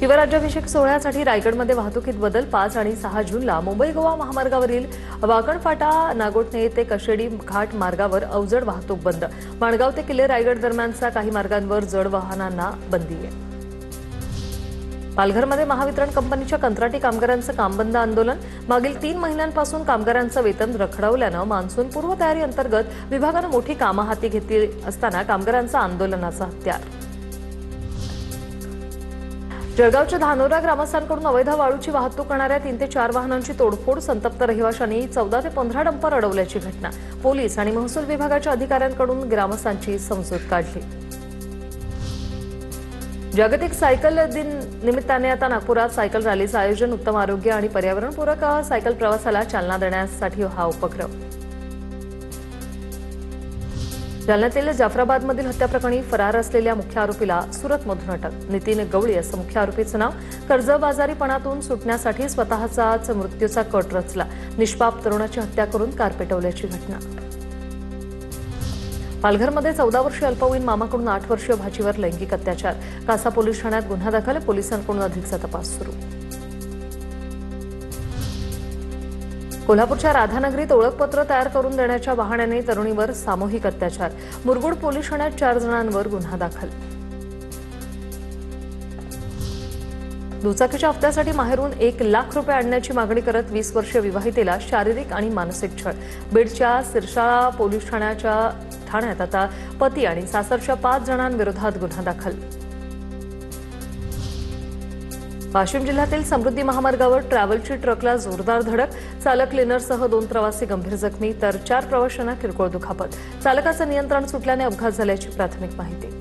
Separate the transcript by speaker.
Speaker 1: शिवराज्याभिषेक सोहळ्यासाठी रायगडमध्ये वाहतुकीत बदल 5 आणि 6 जूनला मुंबई गोवा महामार्गावरील वाकण फाटा नागोठणे ते कशेडी घाट मार्गावर अवजड वाहतूक बंद। माणगाव ते किल्ले रायगड दरम्यानच्या काही मार्गांवर जड वाहनांना बंदी आहे। पालघरमध्ये महावितरण कंपनीच्या कंत्राटी कामगारांचं काम बंद आंदोलन। मागील 3 महिन्यांपासून कामगारांचं वेतन रखडवल्यानं मान्सून पूर्व तयारी अंतर्गत विभागानं मोठी कामं हाती घेतली असताना कामगारांचा आंदोलनाचा हत्यार। जळगावच्या धानोरा ग्रामस्थांकडून अवैध वाळूची वाहतूक करणाऱ्या 3 ते 4 वाहनांची तोडफोड। संतप्त रहिवाशांनी 14 ते 15 डंपर अडवल्याची घटना। पोलीस आणि महसूल विभागाच्या अधिकाऱ्यांकडून ग्रामस्थांची समजूत काढली। जागतिक सायकल दिन निमित्ताने आता नागपुरात सायकल रॅलीचं आयोजन। उत्तम आरोग्य आणि पर्यावरणपूरक सायकल प्रवासाला चालना देण्यासाठी हा उपक्रम। जालन्यातील जाफराबादमधील हत्याप्रकरणी फरार असलेल्या मुख्य आरोपीला सुरतमधून अटक। नितीन गवळी असं मुख्य आरोपीचं नाव। कर्जबाजारीपणातून सुटण्यासाठी स्वतःचाच मृत्यूचा कट रचला। निष्पाप तरुणाची हत्या करून कार पेटवल्याची घटना। पालघरमध्ये 14 वर्षीय अल्पवयीन मामाकडून 8 वर्षीय भाचीवर लैंगिक अत्याचार। कासा पोलीस ठाण्यात गुन्हा दाखल। पोलिसांकडून अधिकचा तपास सुरू। कोल्हापूरच्या राधानगरीत ओळखपत्र तयार करून देण्याच्या बहाण्याने तरुणीवर सामूहिक अत्याचार। मुरगुड पोलीस ठाण्यात 4 जणांवर गुन्हा दाखल। दुचाकीच्या हप्त्यासाठी माहेरून 1 लाख रुपये आणण्याची मागणी करत 20 वर्षीय विवाहितेला शारीरिक आणि मानसिक छळ। बीडच्या सिरसाळा पोलीस ठाण्यात आता पती आणि सासरच्या 5 जणांविरोधात गुन्हा दाखल। वाशिम जिल्ह्यातील समृद्धी महामार्गावर ट्रॅव्हलची ट्रकला जोरदार धडक। चालक क्लिनरसह 2 प्रवासी गंभीर जखमी तर 4 प्रवाशांना किरकोळ दुखापत। चालकाचं नियंत्रण सुटल्याने अपघात झाल्याची प्राथमिक माहिती।